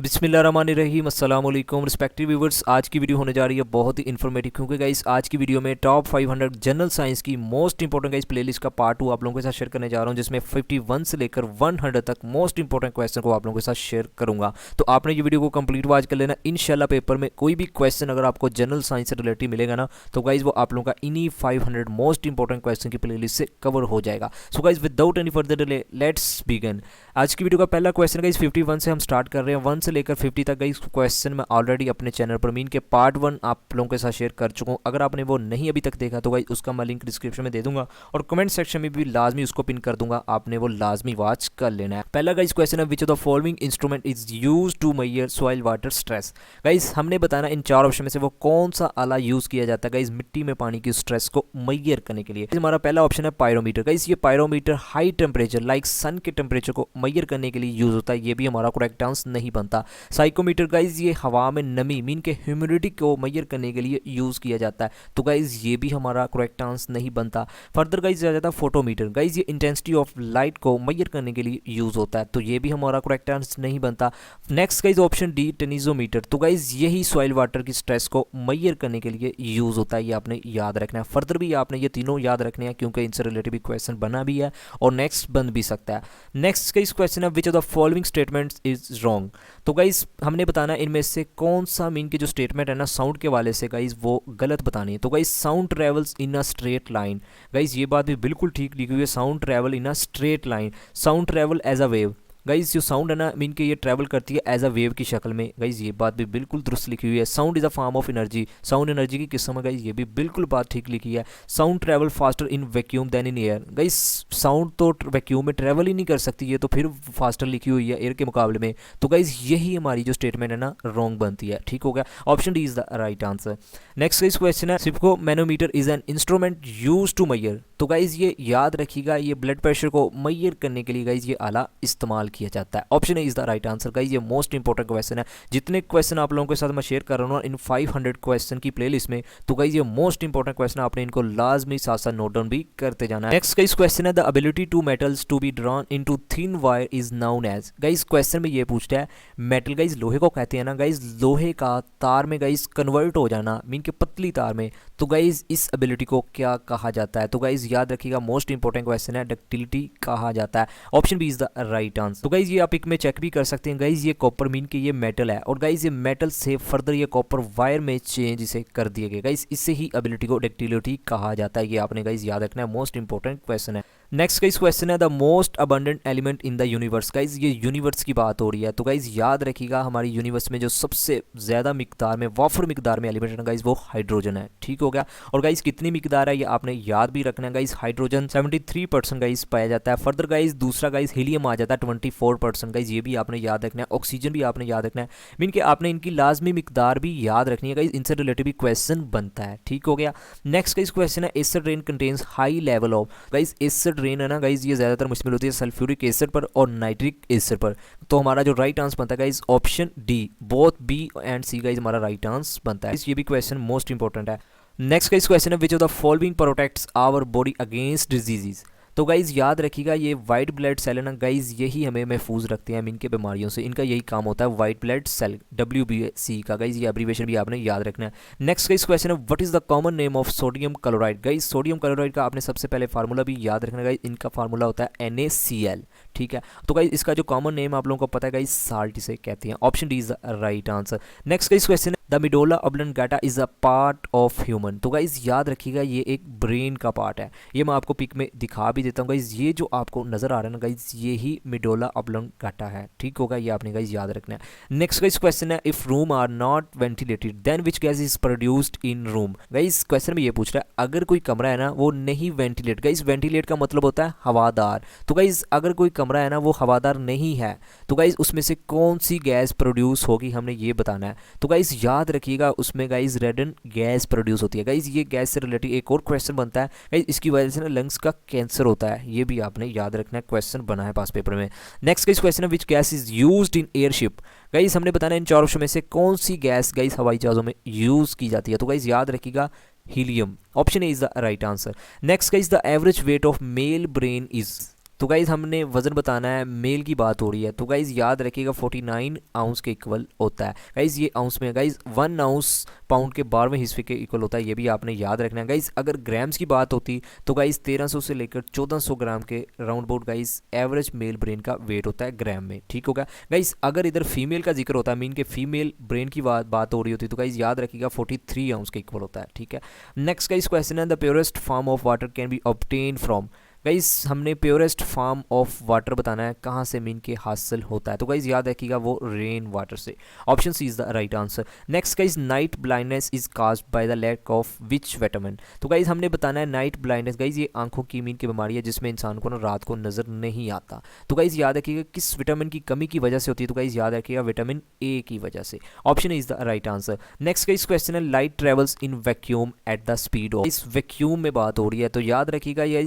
बिस्मिल्लाहिर्रहमानिर्रहीम अस्सलाम वालेकुम रिस्पेक्टिव व्यूवर्स। आज की वीडियो होने जा रही है बहुत ही इन्फॉर्मेटिव, क्योंकि गाइस आज की वीडियो में टॉप 500 जनरल साइंस की मोस्ट इंपॉर्टेंट गाइस प्लेलिस्ट का पार्ट 2 आप लोगों के साथ शेयर करने जा रहा हूं, जिसमें 51 से लेकर 100 तक मोस्ट इंपॉर्टेंट क्वेश्चन को आप लोगों के साथ शेयर करूंगा। तो आपने ये वीडियो को कंप्लीट वॉच कर लेना। इंशाल्लाह पेपर में कोई भी क्वेश्चन अगर आपको जनरल साइंस से रिलेटेड मिलेगा ना, तो गाइज वो आप लोगों का इन्हीं 500 मोस्ट इंपॉर्टेंट क्वेश्चन की प्लेलिस्ट से कवर हो जाएगा। So guys without any further delay let's begin. आज की वीडियो का पहला क्वेश्चन गाइज 51 से हम स्टार्ट कर रहे हैं। 1 से लेकर 50 तक गाइज क्वेश्चन मैं ऑलरेडी अपने चैनल पर मीन के पार्ट 1 आप लोगों के साथ शेयर कर चुका हूं। अगर आपने वो नहीं अभी तक देखा तो गाइज उसका मैं लिंक डिस्क्रिप्शन में दे दूंगा और कमेंट सेक्शन में भी लाजमी उसको पिन कर दूंगा, आपने वो लाजमी वॉच कर लेना है। पहला गाइज क्वेश्चन है, which of the following instrument is use to measure soil water stress. Guys हमने बताना इन चार ऑप्शन में से वो कौन सा आला यूज किया जाता है गाइज मिट्टी में पानी की स्ट्रेस को मेजर करने के लिए। हमारा पहला ऑप्शन है पायरोमीटर। गाइज ये पायरोमीटर हाई टेम्परेचर लाइक सन के टेम्परेचर को मेजर करने के लिए यूज होता है, ये भी हमारा करेक्ट आंसर नहीं बनता। साइकोमीटर गाइज ये हवा में नमी मीन के ह्यूमिडिटी को मेजर करने के लिए यूज किया जाता है, तो गाइज ये भी हमारा करेक्ट आंसर नहीं बनता। फर्दर गाइज आ जाता है फोटोमीटर। गाइज ये इंटेंसिटी ऑफ लाइट को मेजर करने के लिए यूज होता है, तो ये भी हमारा करेक्ट आंसर नहीं बनता। Next guys option D tensiometer. तो गाइज यही सॉइल वाटर की स्ट्रेस को मेजर करने के लिए यूज होता है, ये आपने याद रखना है। फर्दर भी आपने ये तीनों याद रखने हैं, क्योंकि इनसे रिलेटेड भी क्वेश्चन बना भी है और नेक्स्ट बन भी सकता है। नेक्स्ट गाइज क्वेश्चन है, which of the following statements is wrong. तो गाइज हमने बताना है इनमें से कौन सा मीन की जो स्टेटमेंट है ना साउंड के वाले से गाइज वो गलत बतानी है। तो guys sound travels in a straight line. Guys ये बात भी बिल्कुल ठीक लिखी हुई है, sound travel in a straight line. Sound travel as a wave. Guys जो साउंड है ना मीन के ये ट्रैवल करती है एज अ वेव की शक्ल में। गाइज ये बात भी बिल्कुल दुरुस्त लिखी हुई है। Sound is a form of energy. Sound energy की किस्म है गाइज, ये भी बिल्कुल बात ठीक लिखी है। Sound travel faster in vacuum than in air. Guys sound तो वैक्यूम में ट्रैवल ही नहीं कर सकती, ये तो फिर फास्टर लिखी हुई है एयर के मुकाबले में। तो गाइज यही हमारी जो स्टेटमेंट है ना रॉन्ग बनती है। ठीक हो गया, option D is the right answer. Next guys question है, sipco manometer is an instrument use to measure. तो गाइज ये याद रखिएगा, ये ब्लड प्रेशर को मेजर करने के लिए गाइज ये आला इस्तेमाल किया जाता है। Option is the right answer. Guys ये मोस्ट इंपॉर्टेंट क्वेश्चन है। जितने क्वेश्चन आप लोगों के साथ मैं शेयर कर रहा हूँ इन 500 क्वेश्चन की प्लेलिस्ट में, तो गाइज ये मोस्ट इंपॉर्टेंट क्वेश्चन आपने इनको लाजमी साथ साथ नोट डाउन भी करते जाना है। नेक्स्ट गाइज क्वेश्चन है, the ability to metals to be drawn into thin wire is known as. Guys question में ये पूछता है मेटल गाइज लोहे को कहते हैं ना, गाइज लोहे का तार में गाइज कन्वर्ट हो जाना मीन के पतली तार में, तो गाइज इस एबिलिटी को क्या कहा जाता है। तो गाइज याद रखिएगा मोस्ट इंपॉर्टेंट क्वेश्चन है, डक्टिलिटी कहा जाता है। Option B is the right answer. तो गाइज ये आप एक में चेक भी कर सकते हैं। गाइज ये कॉपर मीन के ये मेटल है और गाइज ये मेटल से फर्दर ये कॉपर वायर में चेंज इसे कर दिए गए। गाइज इससे ही एबिलिटी को डक्टिलिटी कहा जाता है, ये आपने गाइज याद रखना है, मोस्ट इंपॉर्टेंट क्वेश्चन है। नेक्स्ट गाइज क्वेश्चन है, the most abundant element in the universe. Guys ये यूनिवर्स की बात हो रही है, तो गाइज याद रखिएगा हमारी यूनिवर्स में जो सबसे ज़्यादा मिकदार में वाफर मिकदार में एलिमेंट है गाइज वो हाइड्रोजन है। ठीक हो गया, और गाइज कितनी मिकदार है ये आपने याद भी रखना है। गाइज हाइड्रोजन 73% गाइज पाया जाता है। फर्दर गाइज दूसरा गाइज हीलियम आ जाता है 24%। गाइज ये भी आपने याद रखना है। ऑक्सीजन भी आपने याद रखना है, मीन कि आपने इनकी लाजमी मिकदार भी याद रखनी है गाइज, इनसे रिलेटेड भी क्वेश्चन बनता है। ठीक हो गया, नेक्स्ट गाइज क्वेश्चन है, acid rain contains high level of. Guys acid rain है ना गाइज ये ज़्यादातर मुश्किल होती है सल्फ्यूरिक एसिड पर और नाइट्रिक एसिड पर, तो हमारा जो राइट आंसर बनता है guys option D, both B and C guys हमारा राइट आंसर बनता है। ये भी क्वेश्चन मोस्ट इंपॉर्टेंट है। नेक्स्ट गाइज क्वेश्चन है, which of the following protects our body against diseases. तो गाइज याद रखिएगा ये वाइट ब्लड सेल है ना गाइज यही हमें महफूज रखते हैं मीन के बीमारियों से, इनका यही काम होता है वाइट ब्लड सेल, WBC का। गाइज ये एब्रीविएशन भी आपने याद रखना है। नेक्स्ट गाइज क्वेश्चन है, what is the common name of sodium chloride. Guys sodium chloride का आपने सबसे पहले फार्मूला भी याद रखना है गाइज, इनका फार्मूला होता है NaCl। ठीक है, तो गाइज इसका जो कॉमन नेम आप लोगों को पता है गाइज साल्ट इसे कहते हैं। Option D is the right answer. Next guys question है, the medulla oblongata is a part of human. तो गाइज याद रखिएगा ये एक ब्रेन का पार्ट है, ये मैं आपको पिक में दिखा भी देता हूँ। गाइज ये जो आपको नजर आ रहा है ना गाइज ये ही मिडोला ऑब्लंगाटा है। ठीक होगा, ये आपने गाइज याद रखना है। नेक्स्ट गाइज क्वेश्चन है, if room are not ventilated then which gas is produced in room. Guys question में ये पूछ रहा है अगर कोई कमरा है ना वो नहीं वेंटिलेट। गाइज वेंटिलेट का मतलब होता है हवादार, तो गाइज अगर कोई कमरा है ना वो हवादार नहीं है, तो गाइज उसमें से कौन सी गैस प्रोड्यूस होगी हमने ये बताना है। तो गाइज याद रखिएगा उसमें गाइज रेडन गैस प्रोड्यूस होती है। गाइज ये गैस से रिलेटेड एक और क्वेश्चन बनता है गाइज, इसकी वजह से ना लंग्स का कैंसर होता है, ये भी आपने याद रखना है, क्वेश्चन बना है पास पेपर में। नेक्स्ट गाइज क्वेश्चन है, विच gas is used in airship. Guys हमने बताना है इन चार ऑप्शन में से कौन सी गैस गाइज हवाई जहाजों में यूज की जाती है। तो गाइज याद रखिएगा helium. Option A is the right answer. Next guys the average weight of male brain is. तो गाइज़ हमने वज़न बताना है, मेल की बात हो रही है, तो गाइज़ याद रखिएगा 49 आउंस के इक्वल होता है। गाइज़ ये आउंस में है गाइज़, 1 आउंस पाउंड के 12वें हिस्से के इक्वल होता है, ये भी आपने याद रखना है। गाइज़ अगर ग्राम्स की बात होती तो गाइज़ 1300 से लेकर 1400 ग्राम के round about guys average male brain का वेट होता है ग्राम में, ठीक होगा। गाइज़ अगर इधर फीमेल का जिक्र होता है, मीन के फीमेल ब्रेन की बात हो रही होती तो गाइज़ याद रखिएगा 43 आउंस के इक्वल होता है, ठीक है। नेक्स्ट गाइज़ क्वेश्चन है, the purest form of water can be obtain from. Guys हमने प्योरेस्ट फॉर्म ऑफ वाटर बताना है, कहाँ से मीन के हासिल होता है, तो गाइज याद रखिएगा वो रेन वाटर से। Option C is the right answer. Next guys night blindness is caused by the lack of which vitamin. तो गाइज हमने बताना है नाइट ब्लाइंडनेस, गाइज ये आंखों की मीन की बीमारी है जिसमें इंसान को ना रात को नजर नहीं आता। तो गाइज याद रखिएगा किस विटामिन की कमी की वजह से होती है, तो गाइज याद रखिएगा विटामिन ए की वजह से। Option is the right answer. Next guys question है, light travels in vacuum at the speed of. इस वैक्यूम में बात हो रही है, तो याद रखिएगा ये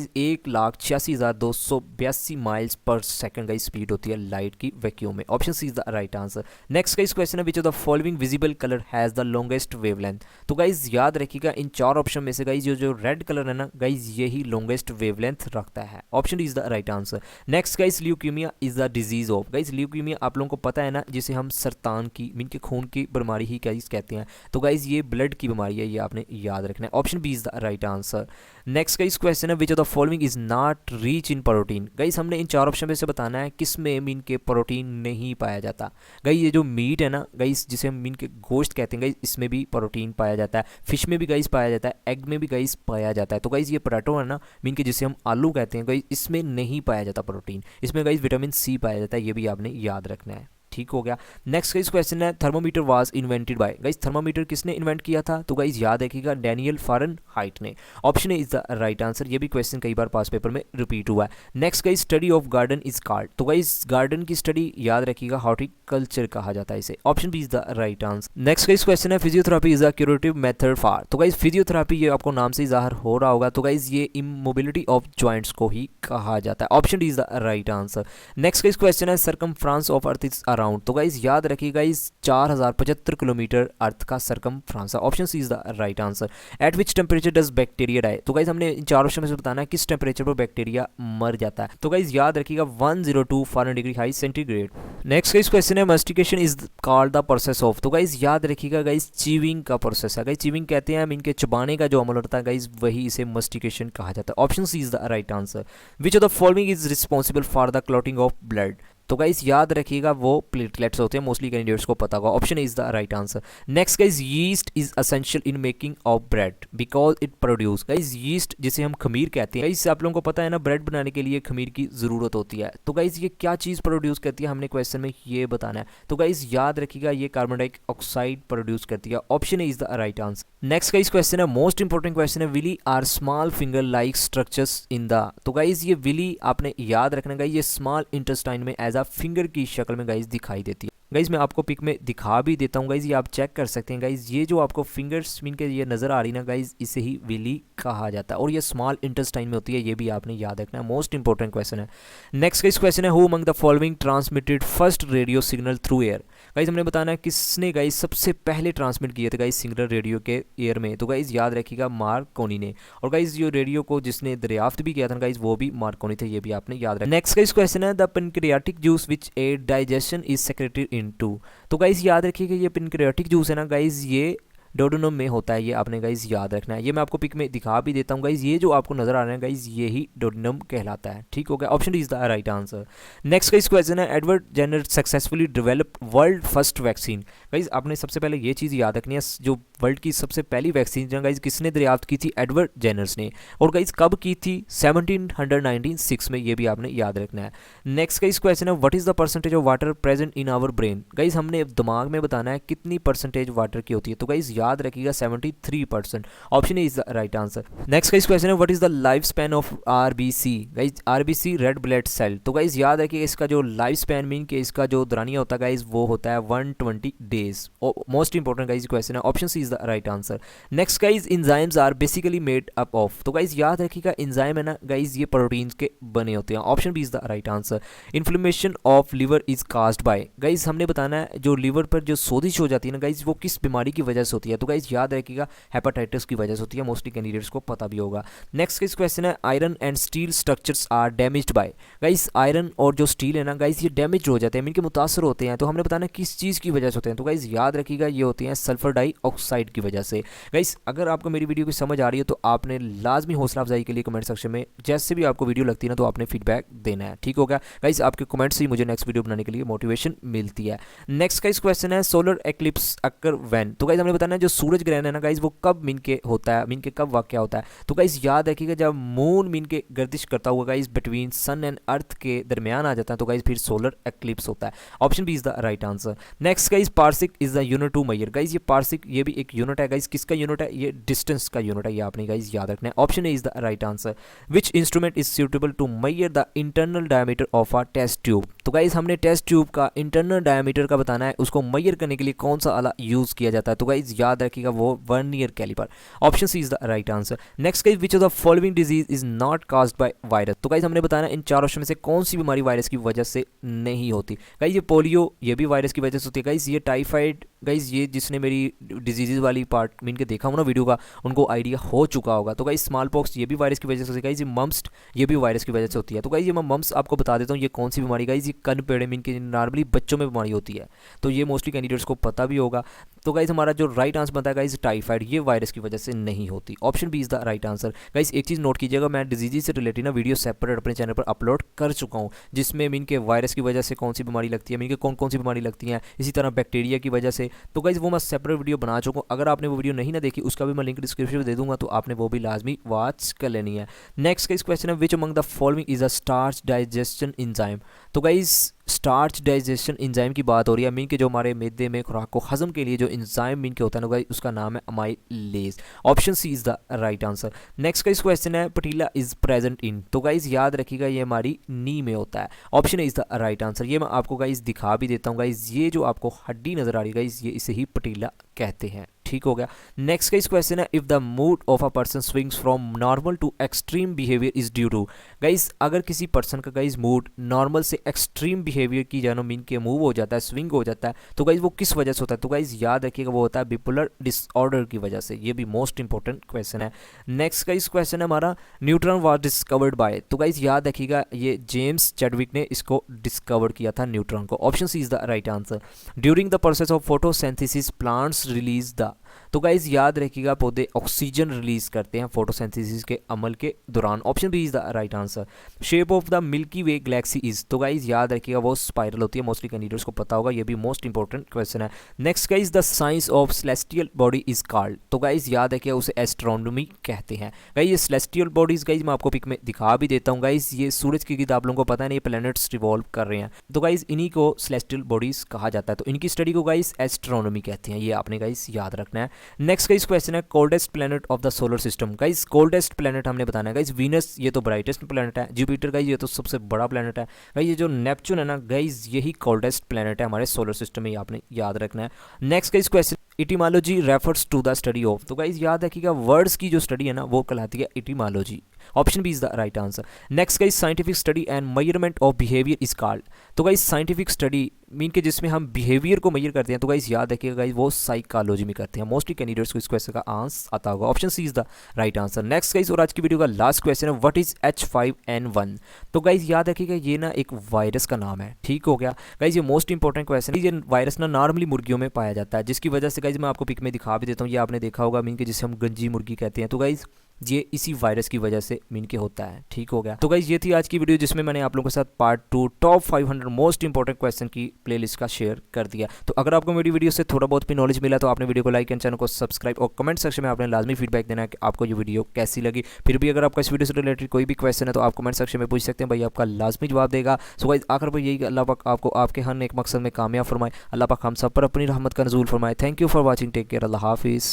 1,86,282 माइल्स पर सेकंड का स्पीड होती है लाइट की वैक्यूम में। Option C is the right answer. Next का इस क्वेश्चन है, which of the following visible colour has the longest wavelength. तो गाइज याद रखिएगा इन चार ऑप्शन में से गाइज जो रेड कलर है ना गाइज यही लॉन्गेस्ट वेवलेंथ रखता है। Option D is the right answer. Next guys leukaemia is the disease of. Guys leukaemia आप लोगों को पता है ना, जिसे हम सरतान की मीन के खून की बीमारी ही गाइज कहते हैं, तो गाइज ये ब्लड की बीमारी है, ये आपने याद रखना है। Option B is the right answer. Next guys question है, which of the following is not rich in protein. Guys हमने इन चार ऑप्शन में से बताना है किसमें मीन के प्रोटीन नहीं पाया जाता। गाइज ये जो मीट है ना गाइज, जिसे हम मीन के गोश्त कहते हैं, गाइज इसमें भी प्रोटीन पाया जाता है, फिश में भी गाइज पाया जाता है, एग में भी गाइज पाया जाता है। तो गाइज ये पोटैटो है ना मीन के जिसे हम आलू कहते हैं, गाइज इसमें नहीं पाया जाता प्रोटीन, इसमें गाइज विटामिन सी पाया जाता है, ये भी आपने याद रखना है, ठीक हो गया। नेक्स्ट गाइस क्वेश्चन है, thermometer was invented by. Guys thermometer किसने इन्वेंट किया था, तो गाइस याद रखिएगा डैनियल फारेनहाइट ने। Option A is the right answer. ये भी क्वेश्चन कई बार पास पेपर में रिपीट हुआ है। Next guys study of garden is called. तो गाइस गार्डन की स्टडी याद रखिएगा हॉर्टिकल्चर कहा जाता है इसे। Option B is the right answer. Next guys question है, physiotherapy is a curative method for. तो गाइस फिजियोथेरेपी ये आपको नाम से जाहिर हो रहा होगा, तो गाइस ये इमोबिलिटी ऑफ जॉइंट्स को ही कहा जाता है। Option D is the right answer. Next guys question है, circumference of earth is around. तो गाइस याद रखिएगा इस 4075 किलोमीटर अर्थ का सरकमफ्रांस है। Option C is the right answer. At which temperature does bacteria die. तो गाइस हमने इन चार ऑप्शन में से बताना है किस टेम्परेचर पर बैक्टीरिया मर जाता है। तो गाइस याद रखिएगा 102 Fahrenheit degree high centigrade. Next guys question है, mastication is called the process of. तो गाइस याद रखिएगा गाइस चीविंग का प्रोसेस है। गाइस चीविंग कहते हैं इनके चबाने का जो अमल होता है गाइस, वही इसे मास्टिकेशन कहा जाता है। Option C is the right answer. Which of the following is responsible for the clotting of blood. तो गाइस याद रखिएगा वो प्लेटलेट्स होते हैं, मोस्टली कैंडिडेट्स को पता होगा। Option is the right answer. Next guys yeast is essential in making of bread because it produce. Guys yeast जिसे हम खमीर कहते हैं, गाइस आप लोगों को पता है ना ब्रेड बनाने के लिए खमीर की जरूरत होती है। तो गाइस ये क्या चीज प्रोड्यूस करती है, हमने क्वेश्चन में ये बताना है। तो गाइस याद रखिएगा ये कार्बन डाइऑक्साइड प्रोड्यूस करती है। Option is the right answer. Next guys question है, मोस्ट इंपॉर्टेंट क्वेश्चन है, villi are small finger like structures in the. तो गाइस ये विली आपने याद रखना गाइस, ये स्मॉल इंटेस्टाइन में एज अ फिंगर की शक्ल में गाइस दिखाई देती है। गाइस मैं आपको पिक में दिखा भी देता हूँ गाइस, ये आप चेक कर सकते हैं गाइस, ये जो आपको फिंगर्स मीन के ये नजर आ रही ना गाइस, इसे ही विली कहा जाता है और ये स्मॉल इंटेस्टाइन में होती है, ये भी आपने याद रखना है, मोस्ट इंपॉर्टेंट क्वेश्चन है। नेक्स्ट गाइस क्वेश्चन है, who among the following transmitted first radio signal through air. Guys हमने बताना है किसने गाइस सबसे पहले ट्रांसमिट किए थे गाइस सिग्नल रेडियो के एयर में। तो गाइस याद रखिएगा मार्कोनी ने, और गाइस जो रेडियो को जिसने दरियाफ्त भी किया था गाइस वो भी मार्कोनी थे, ये भी आपने याद रखना। नेक्स्ट गाइस क्वेश्चन है, the pancreatic juice which aid digestion is secreted into. तो गाइस याद रखिएगा ये पैनक्रियाटिक जूस है ना गाइस, ये डोडेनम में होता है, ये आपने गाइस याद रखना है। ये मैं आपको पिक में दिखा भी देता हूँ गाइस, ये जो आपको नजर आ रहा है गाइस ये ही डोडेनम कहलाता है, ठीक हो गया। Option is the right answer. Next guys question है, Edward Jenner successfully developed world first vaccine. Guys आपने सबसे पहले ये चीज़ याद रखनी है, जो वर्ल्ड की सबसे पहली वैक्सीन गाइस किसने दरियाफ्त की थी, एडवर्ड जेनर्स ने, और गाइस कब की थी, 1796 में, ये भी आपने याद रखना है। नेक्स्ट गाइस क्वेश्चन है, what is the percentage of water present in our brain. Guys हमने दिमाग में बताना है कितनी परसेंटेज वाटर की होती है। तो गाइस याद रखिएगा 73%। Option is the right answer. Next guys question है, what is the life span of RBC. Guys RBC red blood cell. तो गाइस याद रखिएगा इसका जो लाइफ स्पैन मीन के इसका जो दौरानिया होता है गाइस वो होता है 120 days. Most important guys question है। Option C is the right answer. Next guys, enzymes are basically made up of. तो गाइज याद रखिएगा इंजाइम है ना गाइज ये प्रोटीन्स के बने होते हैं। Option B is the right answer. Inflammation of liver is caused by. Guys हमने बताना है जो लिवर पर जो सोजिश हो जाती है ना गाइज वो किस बीमारी की वजह से होती है। तो गाइज याद रखिएगा हेपेटाइटिस की वजह से होती है। मोस्टली कैंडिडेट्स को पता भी होगा। नेक्स्ट क्वेश्चन है iron and steel structures are damaged by. Guys iron और जो स्टील है ना गाइज ये डैमेज हो जाते हैं, इनके मुतासर होते हैं। तो हमने बताना किस चीज़ की वजह से होते हैं। तो गाइज याद रखिएगा ये होती हैं सल्फर डाइऑक्साइड की वजह से। गाइज अगर आपको मेरी वीडियो की समझ आ रही है तो आपने लाजमी हौसला अफजाई के लिए कमेंट सेक्शन में जैसे भी आपको वीडियो लगती है ना तो आपने फीडबैक देना है, ठीक हो गया। गाइज आपके कमेंट से ही मुझे नेक्स्ट वीडियो बनाने के लिए मोटिवेशन मिलती है। नेक्स्ट गाइज क्वेश्चन है सोलर एक्लिप्स अकर व्हेन। तो गाइज हमने बताना है जो सूरज ग्रहण है ना गाइज वो कब मीन के होता है, मीन के कब वाक़या होता है। तो गाइज याद रखिएगा जब मून मीन के गर्दिश करता हुआ guys between sun and earth के दरमियान आ जाता है तो गाइज फिर सोलर एक्लिप्स होता है। Option B is the right answer. Next guys parsec is the unit to measure. Guys ये पार्सिक ये भी एक यूनिट है गाइज, किसका यूनिट है, ये डिस्टेंस का यूनिट है, ये आपने गाइज याद रखना है। Option A is the right answer. Which instrument is suitable to measure the internal diameter of a test tube. तो गाइज हमने टेस्ट ट्यूब का इंटरनल डायमीटर का बताना है, उसको मेजर करने के लिए कौन सा आला यूज किया जाता है। तो गाइज याद रखिएगा वो vernier calliper. Option C is the right answer. Next guys which of the following disease is not caused by virus. तो गाइज हमने बताना इन चार ऑप्शन में से कौन सी बीमारी वायरस की वजह से नहीं होती। गाइज ये पोलियो ये भी वायरस की वजह से होती है। गाइज ये टाइफाइड गाइज ये जिसने मेरी डिजीज़ वाली पार्ट मीन के देखा हो ना वीडियो का उनको आइडिया हो चुका होगा। तो गाइज स्मॉल पॉक्स ये भी वायरस की वजह से होती है। गाइज ये मम्स ये भी वायरस की वजह से होती है। तो गाइज ये मैं मम्स आपको बता देता हूँ ये कौन सी बीमारी। गाइज ये कन पेड़े मीन के नॉर्मली बच्चों में बीमारी होती है, तो ये मोस्टली कैंडिडेट्स को पता भी होगा। तो गाइज हमारा जो राइट आंसर बनता है गाइज टाइफाइड ये वायरस की वजह से नहीं होती। Option B is the right answer. Guys एक चीज़ नोट कीजिएगा मैं डिजीज से रिलेटेड ना वीडियो सेपरेट अपने चैनल पर अपलोड कर चुका हूँ जिसमें मीन के वायरस की वजह से कौन सी बीमारी लगती है, मीन के कौन कौन सी बीमारी लगती है, इसी तरह बैक्टीरिया की वजह से। तो गाइज वो मैं सेपरेट वीडियो बना चुका हूँ, अगर आपने वो वीडियो नहीं ना देखी उसका भी मैं लिंक डिस्क्रिप्शन में दे दूंगा तो आपने वो भी लाजमी वॉच कर लेनी है। नेक्स्ट का इस क्वेश्चन है which among the following is a starch digestion enzyme. तो गाइज स्टार्च डाइजेशन एंजाइम की बात हो रही है, मीन के जो हमारे मैदे में खुराक को हजम के लिए जो एंजाइम मीन के होता है ना गाइज उसका नाम है amylase. Option C is the right answer. Next का इस क्वेश्चन है पटीला इज प्रेजेंट इन। तो गाइज याद रखिएगा ये हमारी नी में होता है। Option A is the right answer. ये मैं आपको गाइज दिखा भी देता हूँ। गाइज ये जो आपको हड्डी नजर आ रही है गाइज ये इसे ही पटीला कहते हैं, ठीक हो गया। नेक्स्ट का इस क्वेश्चन है if the mood of a person swings from normal to extreme behaviour is due to. Guys अगर किसी पर्सन का गाइज मूड नॉर्मल से एक्सट्रीम बिहेवियर की जानो मीन के मूव हो जाता है, स्विंग हो जाता है, तो गाइज वो किस वजह से होता है। तो गाइज याद रखिएगा वो होता है बिपोलर डिसऑर्डर की वजह से। ये भी मोस्ट इंपॉर्टेंट क्वेश्चन है। नेक्स्ट का इस क्वेश्चन है हमारा न्यूट्रॉन वाज डिस्कवर्ड बाय। तो गाइज याद रखिएगा ये जेम्स चैडविक ने इसको डिस्कवर किया था न्यूट्रॉन को। Option C is the right answer. During the process of photosynthesis plants release the. तो गाइज याद रखिएगा पौधे ऑक्सीजन रिलीज करते हैं फोटोसिंथेसिस के अमल के दौरान। Option B is the right answer. Shape of the Milky Way galaxy is. तो गाइज याद रखिएगा वो स्पाइरल होती है, मोस्टली कैंडिडेट्स को पता होगा, ये भी मोस्ट इंपॉर्टेंट क्वेश्चन है। Next guys the science of celestial body is called. तो गाइज याद रखिएगा उसे एस्ट्रोनॉमी कहते हैं। गाइज ये सेलेस्टियल बॉडीज गाइज मैं आपको पिक में दिखा भी देता हूँ। गाइज ये सूरज की आप लोगों को पता है ना ये प्लैनेट्स रिवॉल्व कर रहे हैं, तो गाइज इन्हीं को सेलेस्टियल बॉडीज कहा जाता है। तो इनकी स्टडी को गाइज एस्ट्रोनॉमी कहते हैं, ये आपने गाइज याद रखना है। नेक्स्ट गाइज क्वेश्चन है coldest planet of the solar system. Guys coldest planet हमने बताना है। गाइज वीनस ये तो ब्राइटेस्ट प्लैनेट है, जुपिटर गाइज ये तो सबसे बड़ा प्लैनेट है। गाइज ये जो नेपच्यून है ना गाइज यही कोल्डेस्ट प्लैनेट है हमारे सोलर सिस्टम में, ये आपने याद रखना है। Next guys question etymology refers to the study of. तो गाइज याद रखिएगा वर्ड्स की जो स्टडी है ना वो कहलाती है etymology. Option B is the right answer. Next guys scientific study and measurement of behaviour is called. तो गाइज साइंटिफिक स्टडी मीन के जिसमें हम बिहेवियर को मेजर करते हैं तो गाइज याद रखिएगा गाइज वो साइकोलॉजी में करते हैं। मोस्टली कैंडिडेट्स को इस क्वेश्चन का आंसर आता होगा। Option C is the right answer. Next guys और आज की वीडियो का लास्ट क्वेश्चन है व्हाट इज H5N1। तो गाइज याद रखिएगा ये ना एक वायरस का नाम है, ठीक हो गया। गाइज ये मोस्ट इंपॉर्टेंट क्वेश्चन है। ये वायरस ना नॉर्मली मुर्गियों में पाया जाता है जिसकी वजह से गाइज मैं आपको पिक में दिखा भी देता हूँ, ये आपने देखा होगा मीन के जिसे हम गंजी मुर्गी कहते हैं। तो गाइज ये इसी वायरस की वजह से मीन के होता है, ठीक हो गया। तो गाइज ये थी आज की वीडियो जिसमें मैंने आप लोगों के साथ part 2 top 500 most important question की प्लेलिस्ट का शेयर कर दिया। तो अगर आपको मेरी वीडियो से थोड़ा बहुत भी नॉलेज मिला तो आपने वीडियो को लाइक एंड चैनल को सब्सक्राइब और कमेंट सेक्शन में आपने लाजमी फीडबैक देना है कि आपको ये वीडियो कैसी लगी। फिर भी अगर आपका इस वीडियो से रिलेटेड कोई भी क्वेश्चन है तो आप कमेंट सेक्शन में पूछ सकते हैं, भाई आपका लाजमी जवाब देगा। सो गाइज आखिर पर यही अल्लाह पाक आपको आपके हर एक मकसद में कामयाब फरमाए, अल्लाह पाक हम सब पर अपनी रहमत का नज़ूल फरमाए। Thank you for watching, take care, अल्लाह हाफिज़।